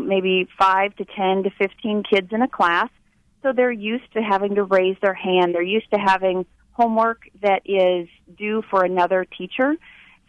maybe 5 to 10 to 15 kids in a class. So they're used to having to raise their hand. They're used to having homework that is due for another teacher.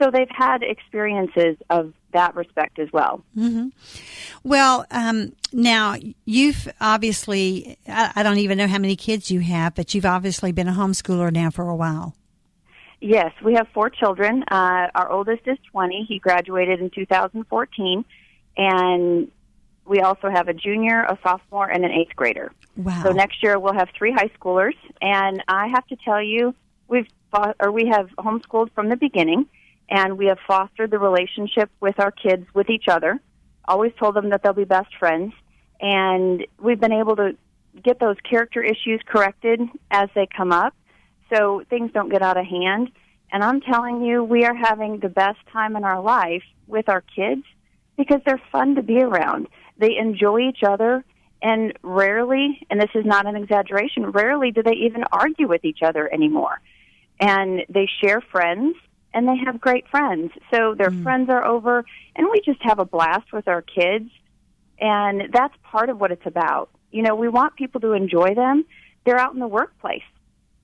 So they've had experiences of that respect as well. Mm-hmm. Well, now you've obviously, I don't even know how many kids you have, but you've obviously been a homeschooler now for a while. Yes, we have 4 children. Our oldest is 20. He graduated in 2014. And we also have a junior, a sophomore, and an 8th grader. Wow. So next year we'll have 3 high schoolers. And I have to tell you, we have homeschooled from the beginning, and we have fostered the relationship with our kids with each other. Always told them that they'll be best friends. And we've been able to get those character issues corrected as they come up so things don't get out of hand. And I'm telling you, we are having the best time in our life with our kids because they're fun to be around. They enjoy each other, and rarely, and this is not an exaggeration, rarely do they even argue with each other anymore. And they share friends, and they have great friends. So their friends are over, and we just have a blast with our kids. And that's part of what it's about. We want people to enjoy them. They're out in the workplace,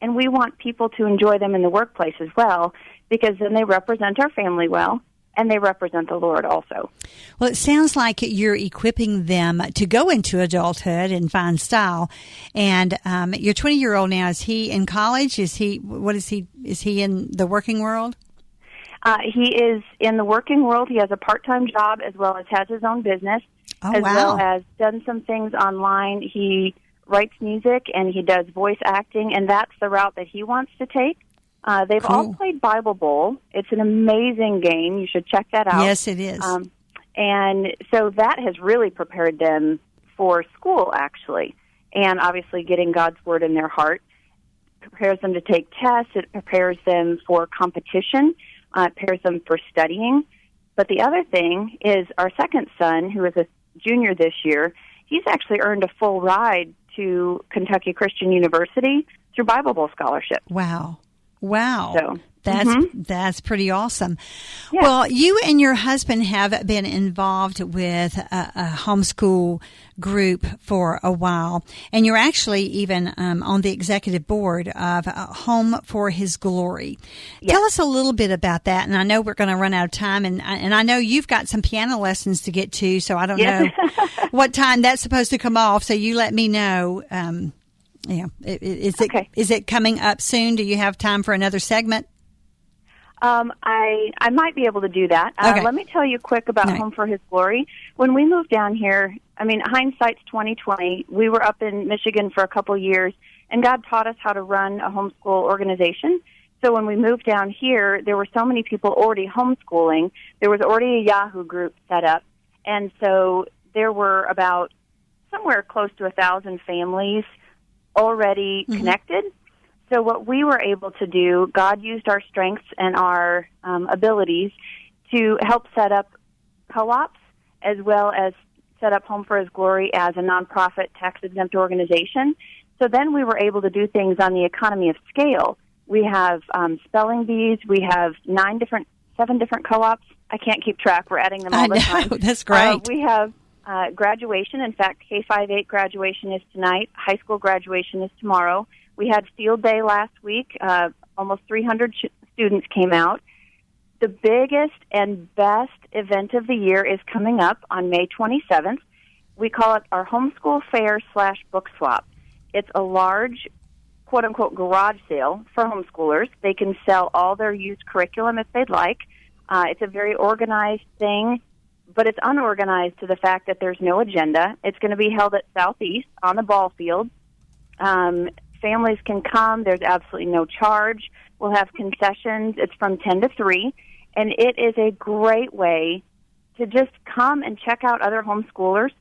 and we want people to enjoy them in the workplace as well, because then they represent our family well, and they represent the Lord also. Well, it sounds like you're equipping them to go into adulthood and find style. And your 20-year-old now, is he in college? Is he in the working world? He is in the working world. He has a part-time job as well as has his own business, well as done some things online. He writes music and he does voice acting, and that's the route that he wants to take. They've all played Bible Bowl. It's an amazing game. You should check that out. Yes, it is. And so that has really prepared them for school, actually, and obviously getting God's Word in their heart. It prepares them to take tests. It prepares them for competition. It prepares them for studying. But the other thing is our second son, who is a junior this year, he's actually earned a full ride to Kentucky Christian University through Bible Bowl scholarship. Wow. So, that's pretty awesome. Yeah. Well, you and your husband have been involved with a homeschool group for a while, and you're actually even on the executive board of Home for His Glory. Yes. Tell us a little bit about that, and I know we're going to run out of time, and I know you've got some piano lessons to get to, so I don't know what time that's supposed to come off, so you let me know. Is it coming up soon? Do you have time for another segment? I might be able to do that. Okay. Let me tell you quick about Home for His Glory. When we moved down here, hindsight's 20/20. We were up in Michigan for a couple years, and God taught us how to run a homeschool organization. So when we moved down here, there were so many people already homeschooling. There was already a Yahoo group set up, and so there were about somewhere close to 1,000 families already connected. So what we were able to do, God used our strengths and our abilities to help set up co-ops as well as set up Home for His Glory as a nonprofit tax-exempt organization. So then we were able to do things on the economy of scale. We have spelling bees. We have 7 different co-ops. I can't keep track. We're adding them all the time. That's great. We have graduation. In fact, K-5-8 graduation is tonight. High school graduation is tomorrow. We had field day last week. Almost 300 students came out. The biggest and best event of the year is coming up on May 27th. We call it our homeschool fair / book swap. It's a large, quote-unquote, garage sale for homeschoolers. They can sell all their used curriculum if they'd like. It's a very organized thing, but it's unorganized to the fact that there's no agenda. It's going to be held at Southeast on the ball field. Families can come. There's absolutely no charge. We'll have concessions. It's from 10 to 3, and it is a great way to just come and check out other homeschoolers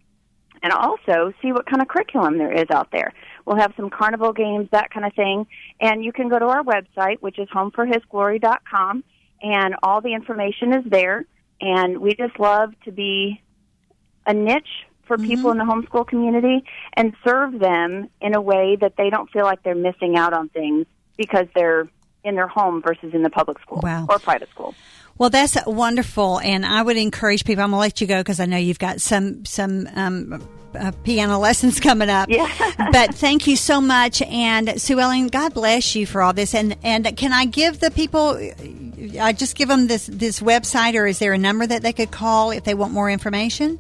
and also see what kind of curriculum there is out there. We'll have some carnival games, that kind of thing, and you can go to our website, which is homeforhisglory.com, and all the information is there, and we just love to be a niche for people in the homeschool community and serve them in a way that they don't feel like they're missing out on things because they're in their home versus in the public school or private school. Well, that's wonderful, and I would encourage people. I'm going to let you go because I know you've got some piano lessons coming up. Yeah. But thank you so much, and Sue Ellen, God bless you for all this. And can I give the people? I just give them this website, or is there a number that they could call if they want more information?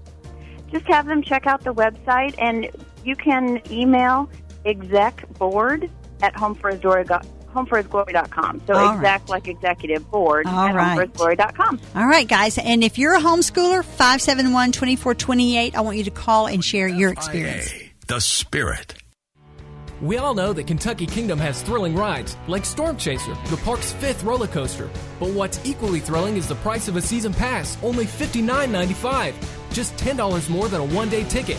Just have them check out the website, and you can email execboard@homeforhisglory.com. So all exec right. like executive board all at right. homeforhisglory.com. All right, guys. And if you're a homeschooler, 571-2428, I want you to call and share your experience. The Spirit. We all know that Kentucky Kingdom has thrilling rides, like Storm Chaser, the park's 5th roller coaster. But what's equally thrilling is the price of a season pass, only $59.95. Just $10 more than a one-day ticket.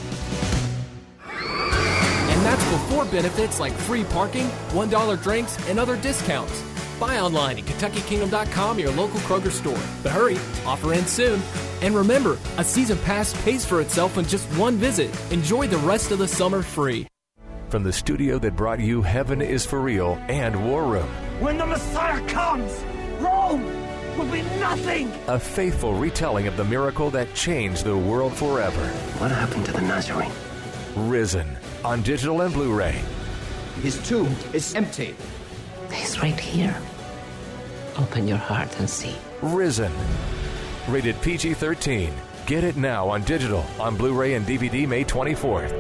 And that's before benefits like free parking, $1 drinks, and other discounts. Buy online at KentuckyKingdom.com or your local Kroger store. But hurry, offer ends soon. And remember, a season pass pays for itself in just one visit. Enjoy the rest of the summer free. From the studio that brought you Heaven is for Real and War Room. When the Messiah comes, Rome will be nothing. A faithful retelling of the miracle that changed the world forever. What happened to the Nazarene? Risen on digital and Blu-ray. His tomb is empty. He's right here. Open your heart and see. Risen. Rated PG-13. Get it now on digital, on Blu-ray and DVD May 24th.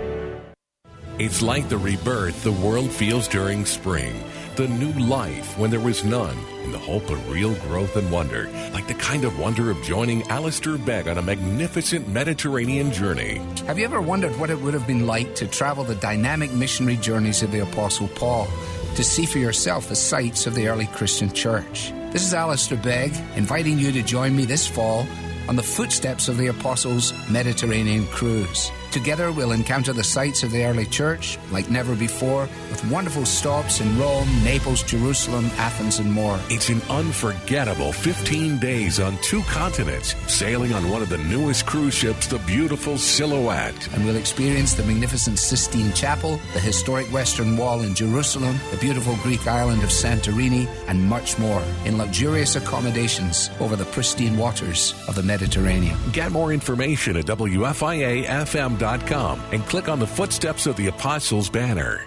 It's like the rebirth the world feels during spring. The new life when there was none, and the hope of real growth and wonder, like the kind of wonder of joining Alistair Begg on a magnificent Mediterranean journey. Have you ever wondered what it would have been like to travel the dynamic missionary journeys of the Apostle Paul, to see for yourself the sights of the early Christian church? This is Alistair Begg, inviting you to join me this fall on the footsteps of the Apostles' Mediterranean cruise. Together, we'll encounter the sights of the early church like never before, with wonderful stops in Rome, Naples, Jerusalem, Athens, and more. It's an unforgettable 15 days on 2 continents, sailing on one of the newest cruise ships, the beautiful Silhouette. And we'll experience the magnificent Sistine Chapel, the historic Western Wall in Jerusalem, the beautiful Greek island of Santorini, and much more in luxurious accommodations over the pristine waters of the Mediterranean. Get more information at WFIA-FM.com and click on the Footsteps of the Apostles banner.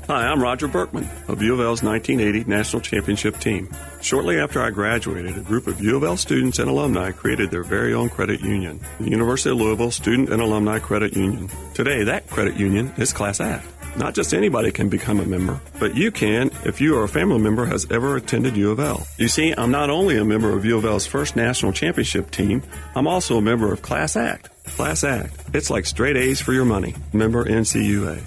Hi, I'm Roger Berkman of U of L's 1980 National Championship team. Shortly after I graduated, a group of U of L students and alumni created their very own credit union, the University of Louisville Student and Alumni Credit Union. Today, that credit union is Class Act. Not just anybody can become a member, but you can if you or a family member has ever attended U of L. You see, I'm not only a member of U of L's first national championship team, I'm also a member of Class Act. Class Act. It's like straight A's for your money. Member NCUA.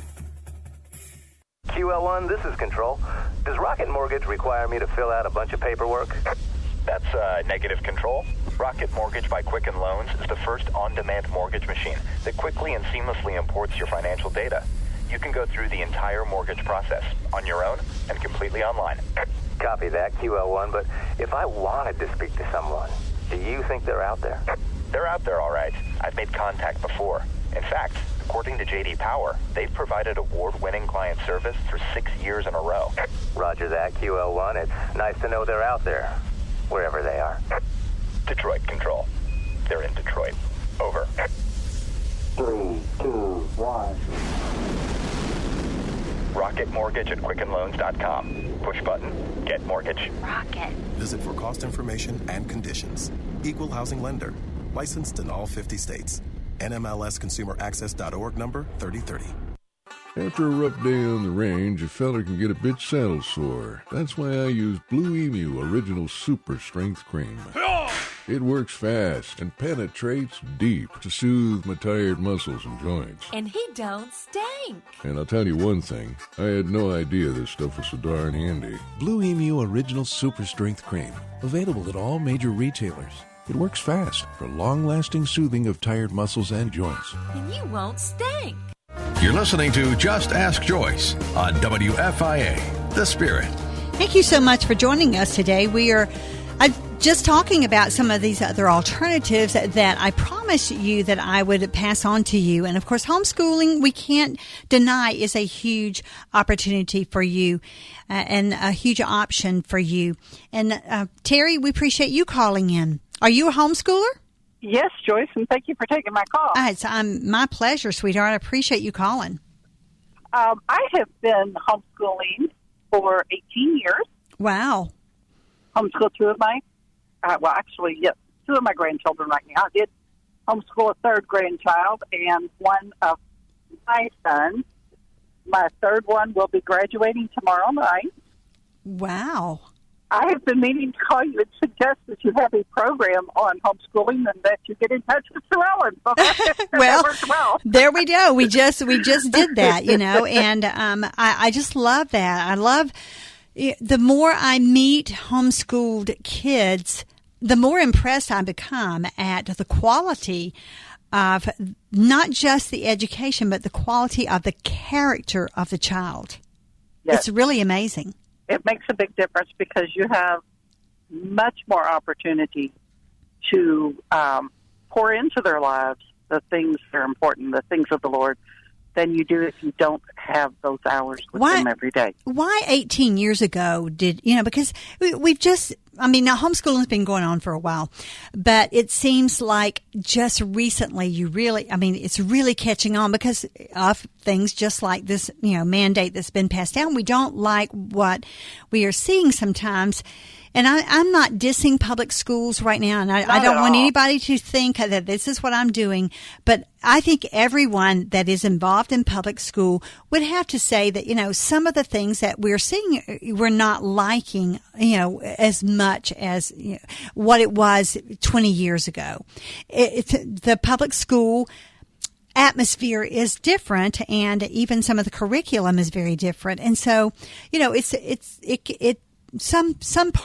QL1, this is Control. Does Rocket Mortgage require me to fill out a bunch of paperwork? That's negative Control. Rocket Mortgage by Quicken Loans is the first on-demand mortgage machine that quickly and seamlessly imports your financial data. You can go through the entire mortgage process on your own and completely online. Copy that, QL1, but if I wanted to speak to someone, do you think they're out there? They're out there, all right. I've made contact before. In fact, according to J.D. Power, they've provided award-winning client service for 6 years in a row. Roger that, QL1. It's nice to know they're out there, wherever they are. Detroit Control. They're in Detroit. Over. 3, 2, 1. Rocket Mortgage at QuickenLoans.com. Push button. Get mortgage. Rocket. Visit for cost information and conditions. Equal housing lender. Licensed in all 50 states. NMLSConsumerAccess.org number 3030. After a rough day on the range, a fella can get a bit saddle sore. That's why I use Blue Emu Original Super Strength Cream. It works fast and penetrates deep to soothe my tired muscles and joints. And he don't stink. And I'll tell you one thing, I had no idea this stuff was so darn handy. Blue Emu Original Super Strength Cream. Available at all major retailers. It works fast for long-lasting soothing of tired muscles and joints. And you won't stink. You're listening to Just Ask Joyce on WFIA, The Spirit. Thank you so much for joining us today. We are just talking about some of these other alternatives that I promised you that I would pass on to you. And of course, homeschooling, we can't deny, is a huge opportunity for you and a huge option for you. And Terry, we appreciate you calling in. Are you a homeschooler? Yes, Joyce, and thank you for taking my call. It's my pleasure, sweetheart. I appreciate you calling. I have been homeschooling for 18 years. Wow. Homeschool two of my, yes, two of my grandchildren right now. I did homeschool a third grandchild and one of my sons. My third one will be graduating tomorrow night. Wow. I have been meaning to call you and suggest that you have a program on homeschooling and that you get in touch with Sue Ellen. So well, there we go. We just did that, and I just love that. I love the more I meet homeschooled kids, the more impressed I become at the quality of not just the education, but the quality of the character of the child. Yes. It's really amazing. It makes a big difference because you have much more opportunity to pour into their lives the things that are important, the things of the Lord, than you do if you don't have those hours with them every day. Why 18 years ago because we've just, now homeschooling has been going on for a while, but it seems like just recently it's really catching on because of things just like this, mandate that's been passed down. We don't like what we are seeing sometimes. And I'm not dissing public schools right now, and I don't want anybody to think that this is what I'm doing, but I think everyone that is involved in public school would have to say that, some of the things that we're seeing, we're not liking, as much as what it was 20 years ago. The public school atmosphere is different, and even some of the curriculum is very different. And so, some parts